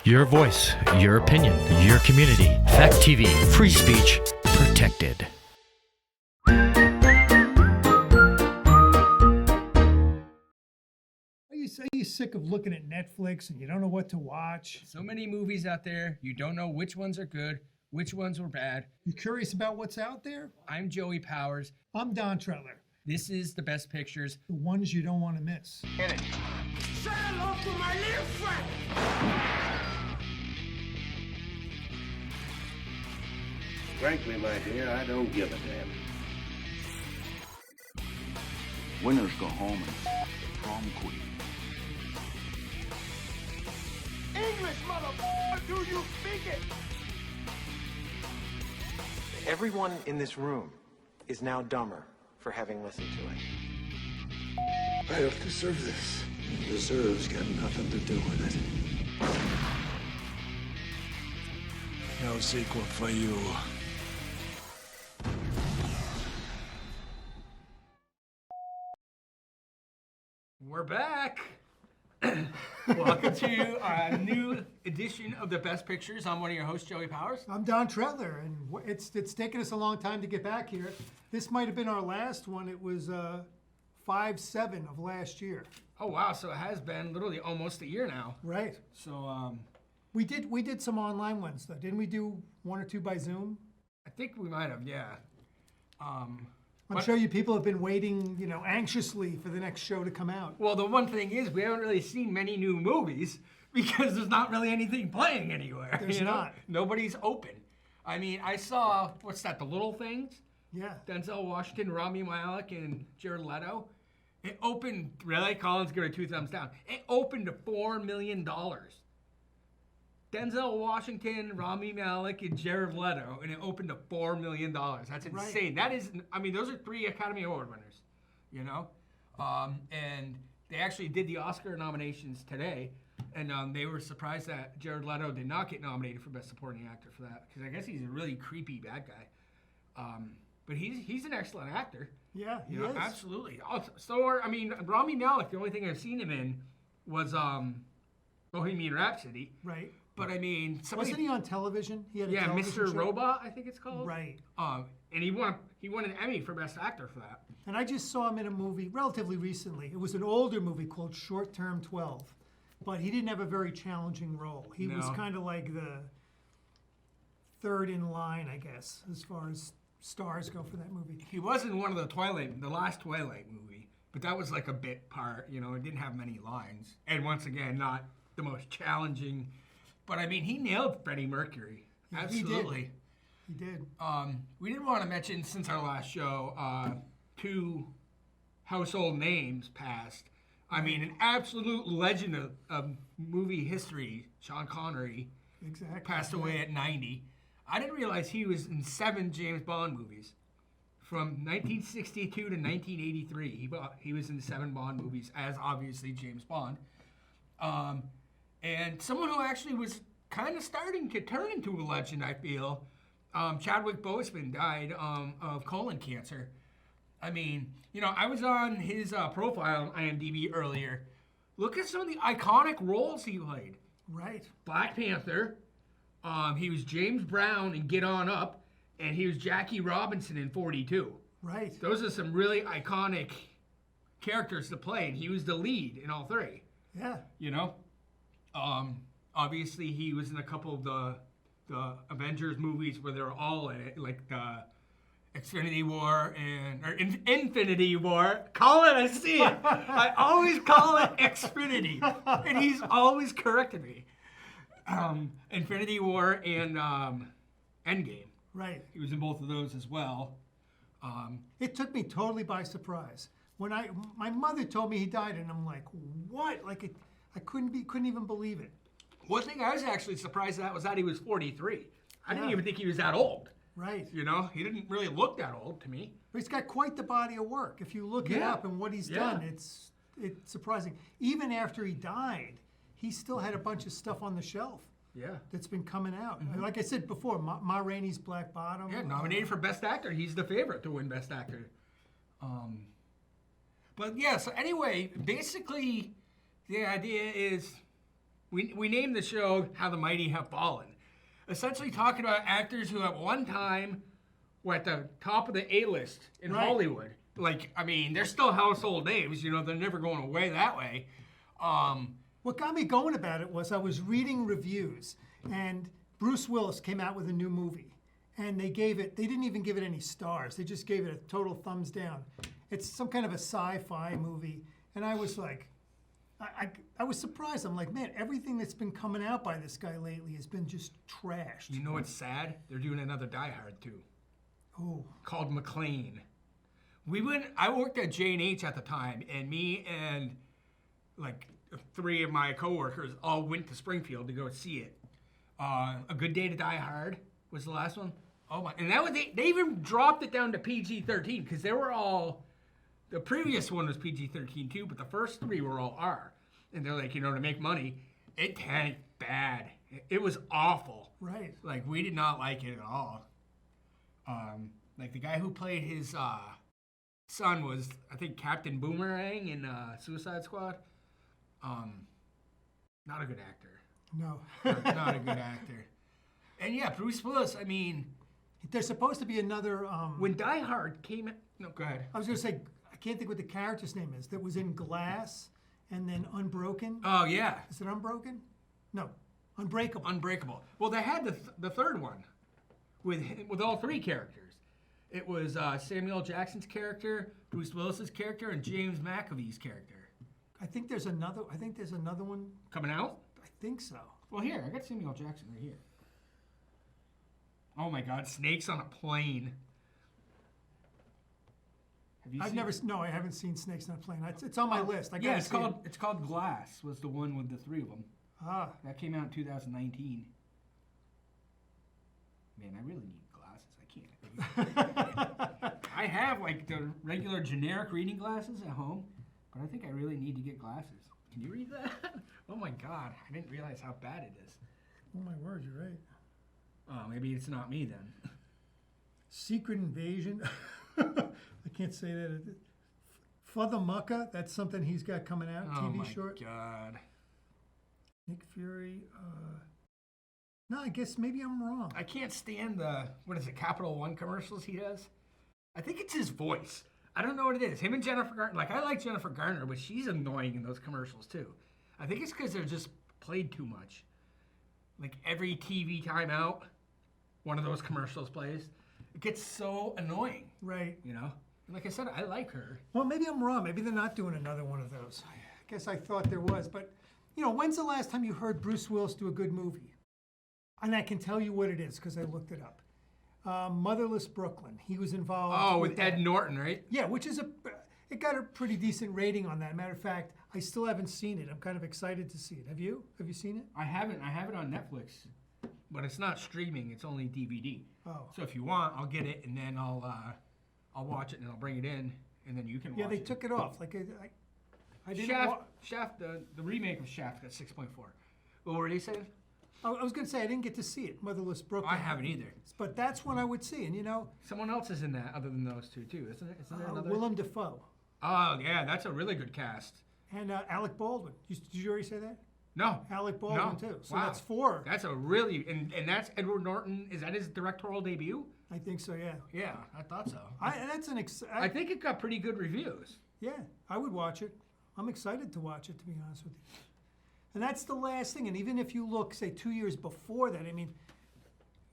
Your voice, your opinion, your community. Fact TV, free speech, protected. Are you sick of looking at Netflix and you don't know what to watch? So many movies out there, you don't know which ones are good, which ones were bad. You curious about what's out there? I'm Joey Powers. I'm Don Trettler. This is The Best Pictures. The ones you don't want to miss. Hit it. Say hello to my little friend. Frankly, my dear, I don't give a damn. Winners go home and prom queen. English, motherfucker, do you speak it? Everyone in this room is now dumber for having listened to it. I don't deserve this. Deserve's got nothing to do with it. No sequel for you. We're back. Welcome to a new edition of The Best Pictures. I'm one of your hosts, Joey Powers. I'm Don Trettler, and it's taken us a long time to get back here. This might have been our last one. It was 5/7 of last year. Oh, wow. So it has been literally almost a year now. Right. So We did some online ones, though. Didn't we do one or two by Zoom? I think we might have, yeah. I'm sure you people have been waiting, anxiously for the next show to come out. Well, the one thing is we haven't really seen many new movies because there's not really anything playing anywhere. There's not. Nobody's open. I mean, I saw, what's that, The Little Things? Yeah. Denzel Washington, Rami Malek, and Jared Leto. It opened, really? Colin's giving it 2 thumbs down. It opened to $4 million. Denzel Washington, Rami Malek, and Jared Leto, and it opened to $4 million. That's insane. Right. That is, I mean, those are 3 Academy Award winners, and they actually did the Oscar nominations today, and they were surprised that Jared Leto did not get nominated for Best Supporting Actor for that, because I guess he's a really creepy bad guy. But he's an excellent actor. Yeah, he is. Absolutely. So, I mean, Rami Malek, the only thing I've seen him in was Bohemian Rhapsody. Right. But I mean, Wasn't he on television? He had a television Mr. show? Robot, I think it's called. Right. And he won an Emmy for Best Actor for that. And I just saw him in a movie relatively recently. It was an older movie called Short Term 12. But he didn't have a very challenging role. He was kind of like the third in line, I guess, as far as stars go for that movie. He was in one of the last Twilight movie, but that was like a bit part, it didn't have many lines. And once again, not the most challenging. But I mean, he nailed Freddie Mercury. Absolutely. He did. We did want to mention, since our last show, 2 household names passed. I mean, an absolute legend of movie history, Sean Connery, Exactly. passed away at 90. I didn't realize he was in 7 James Bond movies. From 1962 to 1983, he was in 7 Bond movies as, obviously, James Bond. And someone who actually was kind of starting to turn into a legend, I feel, Chadwick Boseman died of colon cancer. I mean, I was on his profile on IMDb earlier. Look at some of the iconic roles he played. Right. Black Panther. He was James Brown in Get On Up, and he was Jackie Robinson in 42. Right. Those are some really iconic characters to play, and he was the lead in all 3. Yeah. Obviously he was in a couple of the Avengers movies where they're all in it, like the Infinity War. Call it, I see it. I always call it Xfinity, and he's always corrected me. Infinity War and Endgame. Right. He was in both of those as well. It took me totally by surprise. When my mother told me he died, and I'm like, what? Like, I couldn't even believe it. One thing I was actually surprised at was that he was 43. I didn't even think he was that old. Right. He didn't really look that old to me. But he's got quite the body of work. If you look it up and what he's done, it's surprising. Even after he died, he still had a bunch of stuff on the shelf. Yeah. That's been coming out. Mm-hmm. Like I said before, Ma Rainey's Black Bottom. Yeah, nominated for Best Actor. He's the favorite to win Best Actor. But yeah, so anyway, basically, the idea is We named the show How the Mighty Have Fallen. Essentially talking about actors who at one time were at the top of the A-list in Hollywood. Like, I mean, they're still household names. You know, they're never going away that way. What got me going about it was I was reading reviews, and Bruce Willis came out with a new movie, and they didn't even give it any stars. They just gave it a total thumbs down. It's some kind of a sci-fi movie, and I was like, I was surprised. I'm like, man, everything that's been coming out by this guy lately has been just trashed. You know what's sad? They're doing another Die Hard too. Oh. Called McLean. I worked at J&H at the time, and me and like 3 of my coworkers all went to Springfield to go see it. A Good Day to Die Hard was the last one. Oh my! And that was they even dropped it down to PG-13 because they were all. The previous one was PG-13 too, but the first 3 were all R. And they're like, to make money, it tanked bad. It was awful. Right. Like, we did not like it at all. Like, the guy who played his son was, I think, Captain Boomerang in Suicide Squad. Not a good actor. No. Not a good actor. And yeah, Bruce Willis, I mean... There's supposed to be another... when Die Hard came... No, go ahead. I was going to say... I can't think what the character's name is. That was in Glass and then Unbroken. Oh, yeah. Is it Unbroken? No. Unbreakable. Unbreakable. Well, they had the third one with all 3 characters. It was Samuel Jackson's character, Bruce Willis's character, and James McAvoy's character. I think there's another one. Coming out? I think so. Well, here, I got Samuel Jackson right here. Oh, my God. Snakes on a Plane. I haven't seen Snakes on a Plane. It's on my list. It's called Glass. Was the one with the 3 of them. Ah, that came out in 2019. Man, I really need glasses. I can't. I have like the regular generic reading glasses at home, but I think I really need to get glasses. Can you read that? Oh my God, I didn't realize how bad it is. Oh my word, you're right. Oh, maybe it's not me then. Secret Invasion. I can't say that. Father Mucka, that's something he's got coming out, TV short. Oh my God. Nick Fury. No, I guess maybe I'm wrong. I can't stand Capital One commercials he does? I think it's his voice. I don't know what it is. Him and Jennifer Garner. Like, I like Jennifer Garner, but she's annoying in those commercials too. I think it's because they're just played too much. Like, every TV timeout, one of those commercials plays. It gets so annoying. Right. Like I said, I like her. Well, maybe I'm wrong. Maybe they're not doing another one of those. I guess I thought there was. But, when's the last time you heard Bruce Willis do a good movie? And I can tell you what it is because I looked it up. Motherless Brooklyn. He was involved. Oh, with Ed Norton, right? Yeah, which is it got a pretty decent rating on that. Matter of fact, I still haven't seen it. I'm kind of excited to see it. Have you? Have you seen it? I haven't. I have it on Netflix, but it's not streaming. It's only DVD. Oh. So if you want, I'll get it and then I'll watch it and I'll bring it in and then you can watch it. Yeah, they took it off. Like I didn't. Shaft, the remake of Shaft got 6.4. What were they saying? I was going to say I didn't get to see it, Motherless Brooklyn. I haven't either. But that's one I would see, and someone else is in that other than those two too, isn't it? Isn't there another? Willem Dafoe. Oh yeah, that's a really good cast. And Alec Baldwin. Did you already say that? No. Alec Baldwin too. So wow. That's 4. That's a really and that's Edward Norton. Is that his directorial debut? I think so. Yeah. Yeah, I thought so. I think it got pretty good reviews. Yeah, I would watch it. I'm excited to watch it, to be honest with you. And that's the last thing. And even if you look, say, 2 years before that, I mean,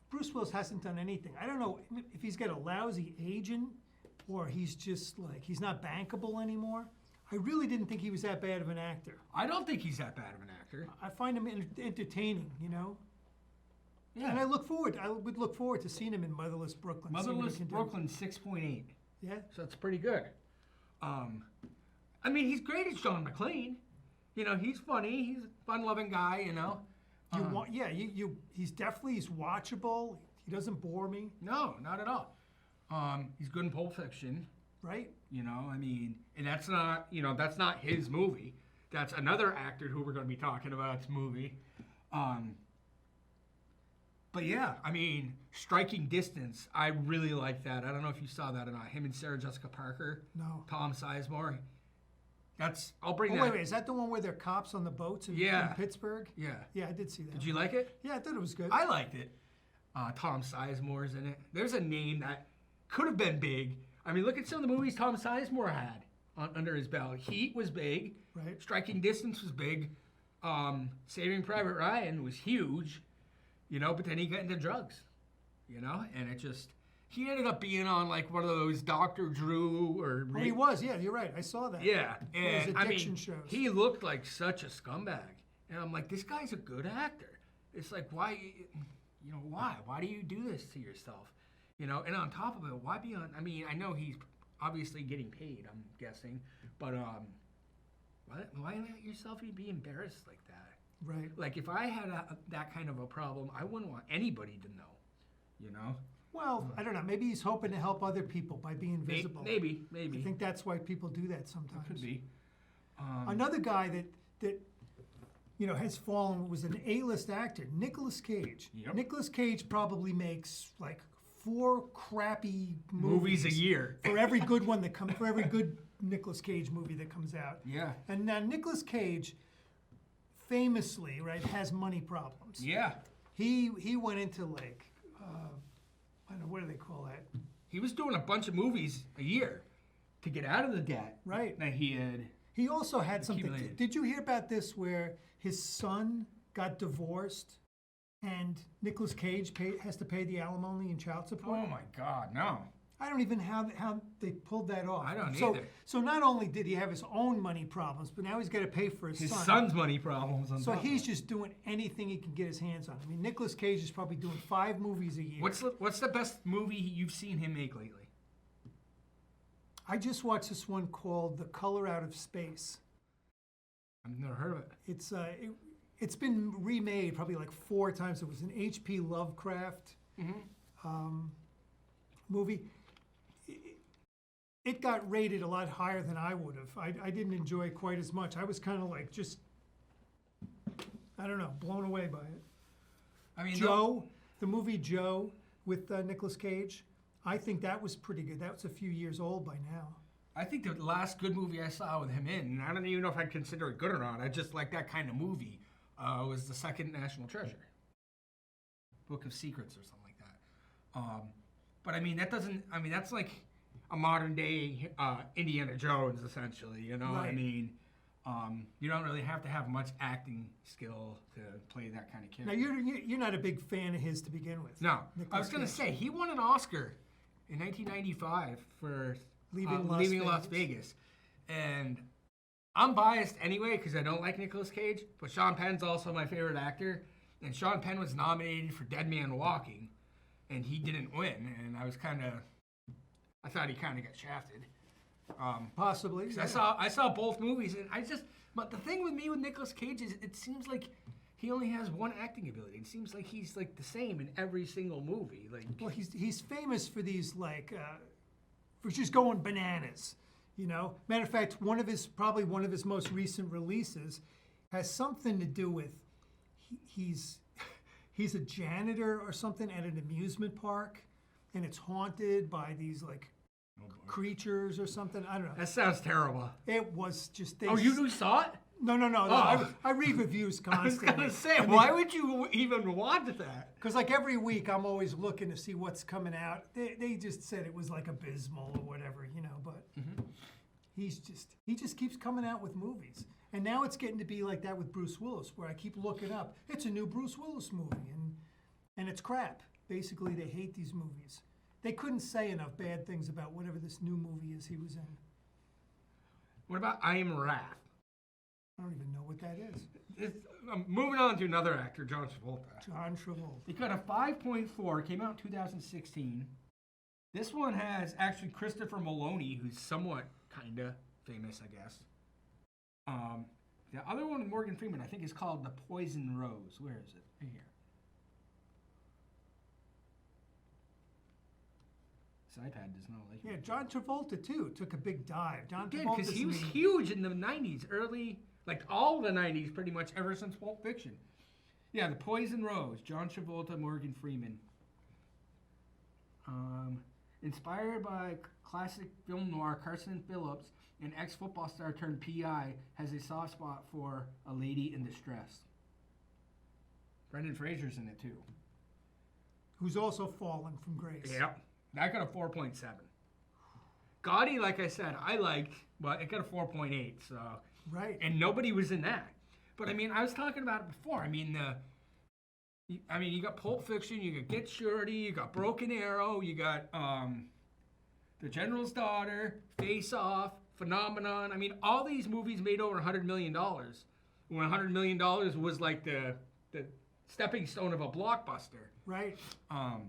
Bruce Willis hasn't done anything. I don't know if he's got a lousy agent or he's just like, he's not bankable anymore. I really didn't think he was that bad of an actor. I don't think he's that bad of an actor. I find him entertaining, Yeah. And I would look forward to seeing him in Motherless Brooklyn. Motherless Brooklyn, 6.8. Yeah. So that's pretty good. I mean, he's great as John McClane. He's funny. He's a fun-loving guy. He's watchable. He doesn't bore me. No, not at all. He's good in Pulp Fiction. Right. I mean, and that's not his movie. That's another actor who we're going to be talking about's movie. But yeah, I mean, Striking Distance. I really like that. I don't know if you saw that or not. Him and Sarah Jessica Parker. No. Tom Sizemore. I'll bring Oh, that. wait, is that the one where they're cops on the boats in Pittsburgh? Yeah. Yeah, I did see that. Did you like it? Yeah, I thought it was good. I liked it. Tom Sizemore's in it. There's a name that could have been big. I mean, look at some of the movies Tom Sizemore had under his belt. Heat was big. Right. Striking Distance was big. Saving Private Ryan was huge. But then he got into drugs. And it just... He ended up being on like one of those Dr. Drew or... Oh, he was, yeah, you're right. I saw that. Yeah, Those and addiction shows. He looked like such a scumbag. And I'm like, this guy's a good actor. It's like, why, why? Why do you do this to yourself? And on top of it, why be on... I mean, I know he's obviously getting paid, I'm guessing, but why let yourself be embarrassed like that? Right. Like, if I had that kind of a problem, I wouldn't want anybody to know, Well, I don't know. Maybe he's hoping to help other people by being visible. Maybe. I think that's why people do that sometimes. Could be. Another guy that has fallen was an A-list actor, Nicolas Cage. Yep. Nicolas Cage probably makes like 4 crappy Movies a year. for every good one that comes, for every good Nicolas Cage movie that comes out. Yeah. And now Nicolas Cage, famously, right, has money problems. Yeah. He went into like, I don't know, what do they call that? He was doing a bunch of movies a year to get out of the debt. Right. That he had. He also had something. Accumulated. Did you hear about this where his son got divorced and Nicolas Cage has to pay the alimony and child support? Oh my God, no. I don't even know how they pulled that off. I don't so, either. So not only did he have his own money problems, but now he's got to pay for his son. son's money problems. On So top he's of it. just doing anything he can get his hands on. I mean, Nicolas Cage is probably doing 5 movies a year. What's the best movie you've seen him make lately? I just watched this one called The Color Out of Space. I've never heard of it. It's been remade probably like 4 times. It was an H.P. Lovecraft movie. It got rated a lot higher than I would have. I didn't enjoy it quite as much. I was kind of like just, I don't know, blown away by it. I mean, the movie Joe with Nicolas Cage, I think that was pretty good. That was a few years old by now. I think the last good movie I saw with him in, and I don't even know if I'd consider it good or not, I just like that kind of movie, was The Second National Treasure. Book of Secrets or something like that. But I mean, that's like a modern day Indiana Jones, essentially, Right. I mean, you don't really have to have much acting skill to play that kind of character. Now, you're not a big fan of his to begin with. No. Nicolas I was going to Cage. say, he won an Oscar in 1995 for Leaving Las Vegas. And I'm biased anyway because I don't like Nicolas Cage, but Sean Penn's also my favorite actor. And Sean Penn was nominated for Dead Man Walking, and he didn't win. And I thought he kind of got shafted. Possibly. Yeah. I saw both movies, and but the thing with me with Nicolas Cage is it seems like he only has one acting ability. It seems like he's like the same in every single movie. Like, Well, he's famous for these for just going bananas, Matter of fact, probably one of his most recent releases has something to do with he's a janitor or something at an amusement park, and it's haunted by these creatures or something. I don't know. that sounds terrible. It was just You saw it? No. Oh. I read reviews I was constantly. gonna say, why would you even want that? Because every week I'm always looking to see what's coming out. They just said it was abysmal or whatever, But he just keeps coming out with movies, and now it's getting to be like that with Bruce Willis, where I keep looking up. It's a new Bruce Willis movie, and it's crap. Basically, they hate these movies. They couldn't say enough bad things about whatever this new movie is he was in. What about I Am Wrath? I don't even know what that is. Moving on to another actor, John Travolta. John Travolta. It got a 5.4, came out in 2016. This one has actually Christopher Maloney, who's somewhat kind of famous, I guess. The other one, Morgan Freeman, I think is called The Poison Rose. Where is it? Right here. This iPad does not like it. Yeah, John Travolta, too, took a big dive. John He did, Travolta's because he was in the- huge in the 90s, all the 90s, pretty much, ever since Pulp Fiction. Yeah, The Poison Rose, John Travolta, Morgan Freeman. Inspired by classic film noir, Carson Phillips, an ex-football star turned PI, has a soft spot for a lady in distress. Brendan Fraser's in it too. Who's also fallen from grace. Yep. That got a 4.7. Gotti, like I said, I liked, but it got a 4.8. So. Right. And nobody was in that. But I mean, I was talking about it before. I mean, you got Pulp Fiction, you got Get Shorty, you got Broken Arrow, you got The General's Daughter, Face Off, Phenomenon. I mean, all these movies made over $100 million. When $100 million was like the stepping stone of a blockbuster. Right. Now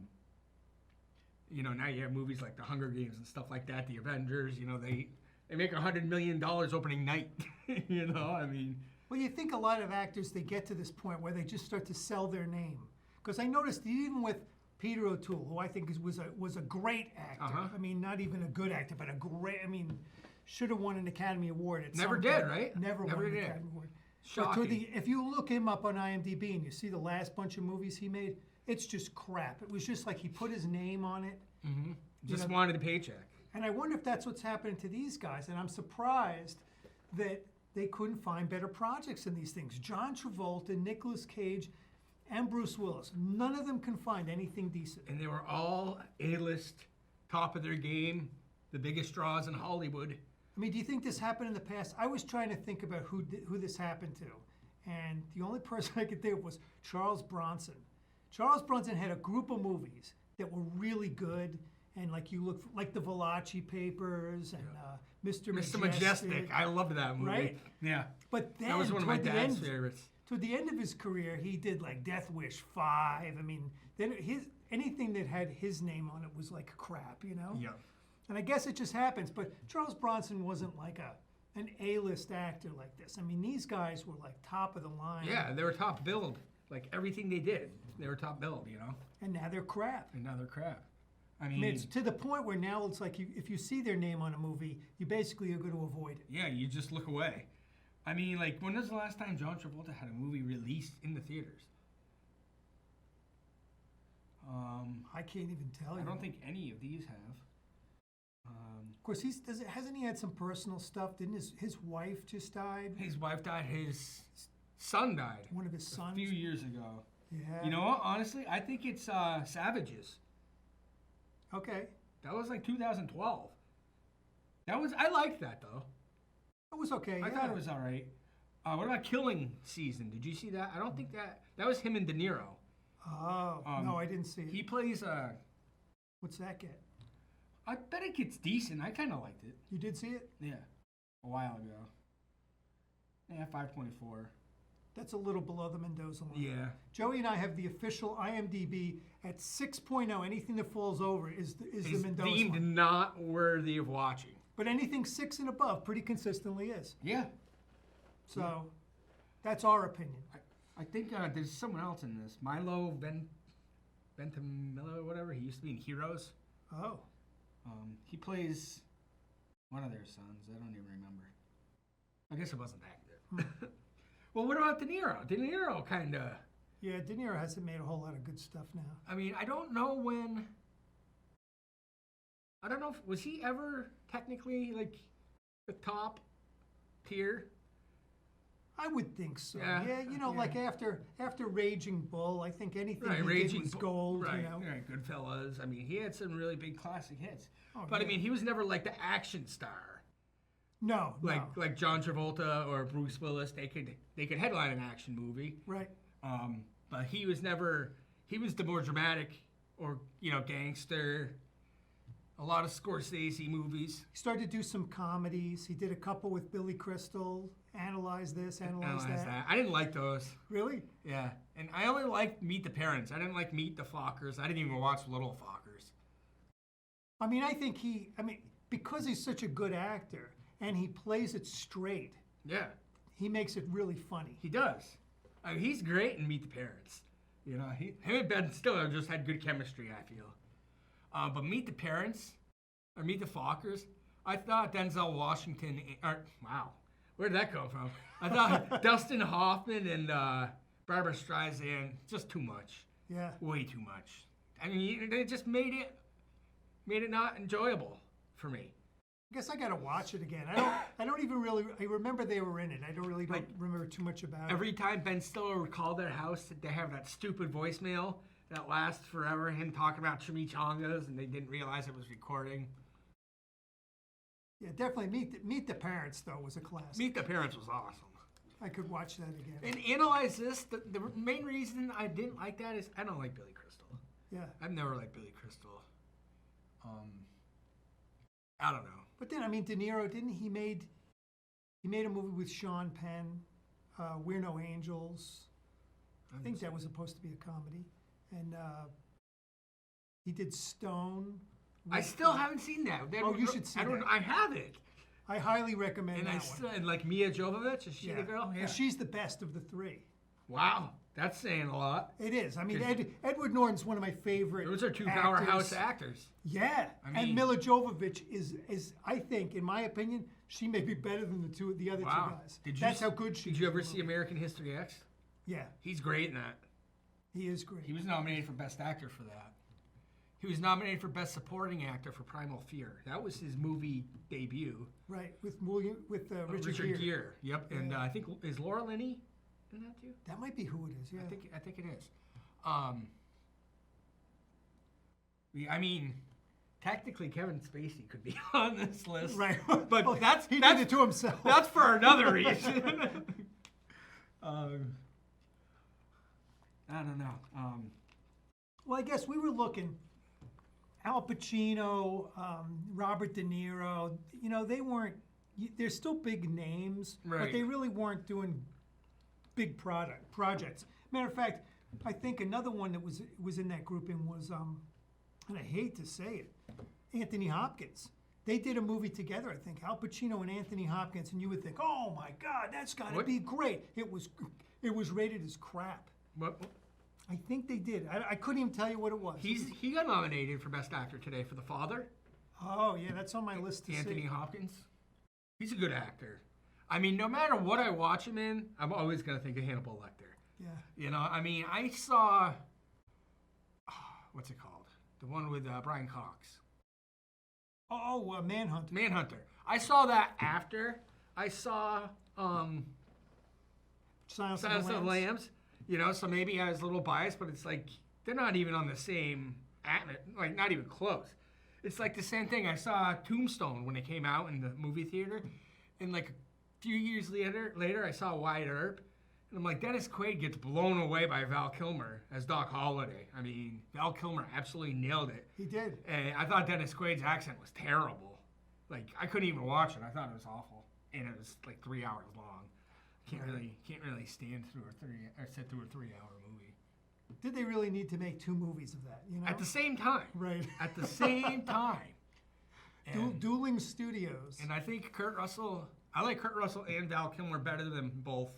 you have movies like The Hunger Games and stuff like that, The Avengers, they make $100 million opening night. I mean. Well, you think a lot of actors, they get to this point where they just start to sell their name. Because I noticed even with Peter O'Toole, who I think was a great actor. I mean, not even a good actor, but should have won an Academy Award at Never some did, point. right? Never won an did. Academy Award. Shocking. If you look him up on IMDb and you see the last bunch of movies he made, it's just crap. It was just like he put his name on it. Mm-hmm. Just wanted a paycheck. And I wonder if that's what's happening to these guys. And I'm surprised that they couldn't find better projects in these things. John Travolta, Nicolas Cage, and Bruce Willis. None of them can find anything decent. And they were all A-list, top of their game, the biggest draws in Hollywood. I mean, do you think this happened in the past? I was trying to think about who this happened to. And the only person I could think of was Charles Bronson. Charles Bronson had a group of movies that were really good. And like like the Valachi Papers and Mr. Majestic. I loved that movie. Right? Yeah. But then that was one of my dad's favorites. Toward the end of his career, he did like Death Wish 5. I mean, then anything that had his name on it was like crap, Yeah. And I guess it just happens. But Charles Bronson wasn't like an A-list actor like this. I mean, these guys were like top of the line. Yeah, they were top billed. Like everything they did, they were top billed, And now they're crap. I mean, it's to the point where now it's like if you see their name on a movie, you basically are going to avoid it. Yeah, you just look away. I mean, like, when was the last time John Travolta had a movie released in the theaters? I can't even tell you. I don't think any of these have. Of course, hasn't he had some personal stuff? Didn't his wife just died? His wife died. His son died. One of his sons? A few years ago. Yeah. You know what? Honestly, I think it's Savages. Okay. That was like 2012. I liked that though. It was okay. I thought it was all right. What about Killing Season? Did you see that? I don't think that was him and De Niro. Oh, no, I didn't see it. He plays What's that get? I bet it gets decent. I kind of liked it. You did see it? Yeah, a while ago. Yeah, 5.4. That's a little below the Mendoza line. Yeah. Joey and I have the official IMDb at 6.0. Anything that falls over is the Mendoza deemed line. not worthy of watching. But anything 6 and above pretty consistently is. Yeah. So that's our opinion. I think there's someone else in this. Milo Ventimiglia or whatever. He used to be in Heroes. Oh. He plays one of their sons. I don't even remember. I guess it wasn't that good. Well, what about De Niro? De Niro kind of... Yeah, De Niro hasn't made a whole lot of good stuff now. I mean, I don't know when... I don't know if... Was he ever technically, like, the top tier? I would think so. Yeah, like after Raging Bull, I think anything he Raging did was Bull, gold, Right, Goodfellas. I mean, he had some really big classic hits. But, yeah. I mean, he was never, like, the action star. No, Like John Travolta or Bruce Willis, they could headline an action movie. Right. But he was the more dramatic or, gangster. A lot of Scorsese movies. He started to do some comedies. He did a couple with Billy Crystal. Analyze this, analyze that. I didn't like those. Really? Yeah. And I only liked Meet the Parents. I didn't like Meet the Fockers. I didn't even watch Little Fockers. I mean, I think because he's such a good actor and he plays it straight. Yeah. He makes it really funny. He does. I mean, he's great in Meet the Parents. Him and Ben Stiller just had good chemistry, I feel. But Meet the Parents, or Meet the Fockers, I thought Denzel Washington, wow, where did that come from? I thought Dustin Hoffman and Barbara Streisand, just too much. Yeah. Way too much. I mean, they just made it made it not enjoyable for me. I guess I gotta watch it again. I don't even really. I remember they were in it. I don't remember too much about it. Every time Ben Stiller would call their house, they have that stupid voicemail that lasts forever. Him talking about chimichangas, and they didn't realize it was recording. Yeah, definitely. Meet the Parents though was a classic. Meet the Parents was awesome. I could watch that again. And Analyze This. The main reason I didn't like that is I don't like Billy Crystal. Yeah. I've never liked Billy Crystal. I don't know. But then, I mean, De Niro, didn't he made a movie with Sean Penn, We're No Angels. I think that was supposed to be a comedy. And he did Stone. I still haven't seen that. You should see that. I haven't. I highly recommend that one. And like Mia Jovovich, is she the girl? Yeah. And she's the best of the three. Wow, that's saying a lot. It is. I mean, Edward Norton's one of my favorite. Those are two powerhouse actors. Yeah, and Mila Jovovich is, I think, in my opinion, she may be better than the other two guys. That's how good she is. Did you ever see American History X? Yeah. He's great in that. He is great. He was nominated for Best Actor for that. He was nominated for Best Supporting Actor for Primal Fear. That was his movie debut. Right, with Richard Gere. Yep, and I think, is Laura Linney in that too? That might be who it is, yeah. I think it is. I mean, technically Kevin Spacey could be on this list. Right. But he did it to himself. That's for another reason. I don't know. Well, I guess we were looking. Al Pacino, Robert De Niro, they're still big names, but they really weren't doing big projects. Matter of fact, I think another one that was in that grouping was, and I hate to say it, Anthony Hopkins. They did a movie together, I think, Al Pacino and Anthony Hopkins, and you would think, oh my God, that's gotta be great. It was rated as crap. What? I think they did. I couldn't even tell you what it was. He got nominated for Best Actor today for The Father. Oh, yeah, that's on my list to see. Anthony Hopkins. He's a good actor. I mean, no matter what I watch him in, I'm always going to think of Hannibal Lecter. Yeah. I mean, I saw, what's it called? The one with Brian Cox. Oh, Manhunter. Manhunter. I saw that after I saw Silence of the Lambs. So maybe I was a little biased, but it's like, they're not even on the same, like not even close. It's like the same thing. I saw Tombstone when it came out in the movie theater, and like a few years later I saw Wyatt Earp, and I'm like, Dennis Quaid gets blown away by Val Kilmer as Doc Holliday. I mean, Val Kilmer absolutely nailed it. He did. And I thought Dennis Quaid's accent was terrible. Like, I couldn't even watch it. I thought it was awful, and it was like 3 hours long. Can't really stand sit through a 3-hour movie. Did they really need to make 2 movies of that? At the same time. Right. At the same time. Dueling studios. And I think I like Kurt Russell and Val Kilmer better than both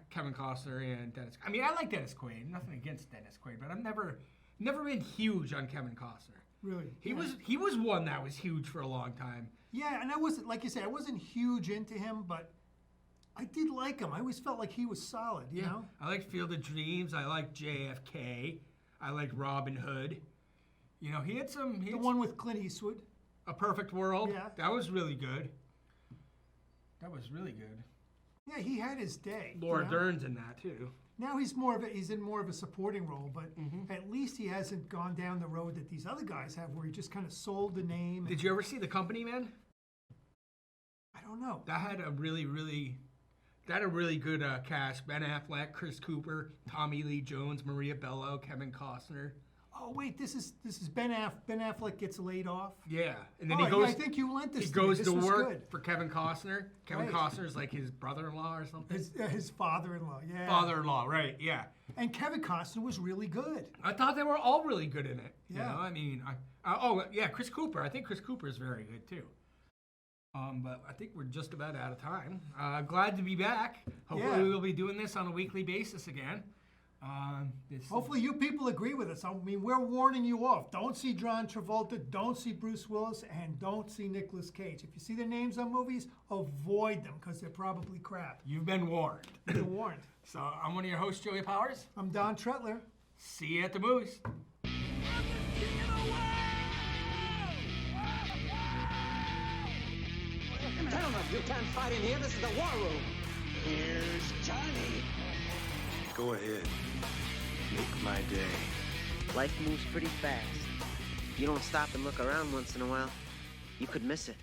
Kevin Costner and Dennis. I mean, I like Dennis Quaid. Nothing against Dennis Quaid, but I've never been huge on Kevin Costner. Really? He was one that was huge for a long time. Yeah, and I wasn't, like you said, I wasn't huge into him, but I did like him. I always felt like he was solid, you know? I like Field of Dreams. I like JFK. I like Robin Hood. He had some... The one with Clint Eastwood. A Perfect World. Yeah. That was really good. Yeah, he had his day. Laura Dern's in that, too. Now he's in more of a supporting role, but at least he hasn't gone down the road that these other guys have, where he just kind of sold the name. Did you ever see The Company Man? I don't know. That had a really good cast. Ben Affleck, Chris Cooper, Tommy Lee Jones, Maria Bello, Kevin Costner. Oh wait, this is Ben Affleck gets laid off. Yeah, and then I think you lent this. He goes to work for Kevin Costner. Kevin Costner's like his brother-in-law or something. His father-in-law. Yeah. Father-in-law, right? Yeah. And Kevin Costner was really good. I thought they were all really good in it. Yeah. I mean, Chris Cooper. I think Chris Cooper is very good too. But I think we're just about out of time. Glad to be back. Hopefully we'll be doing this on a weekly basis again. Hopefully you people agree with us. I mean, we're warning you off. Don't see John Travolta, don't see Bruce Willis, and don't see Nicolas Cage. If you see their names on movies, avoid them because they're probably crap. You've been warned. You've been warned. So I'm one of your hosts, Joey Powers. I'm Don Tretler. See you at the movies. I'm just kicking away! Gentlemen, you can't fight in here. This is the war room. Here's Johnny. Go ahead. Make my day. Life moves pretty fast. You don't stop and look around once in a while, you could miss it.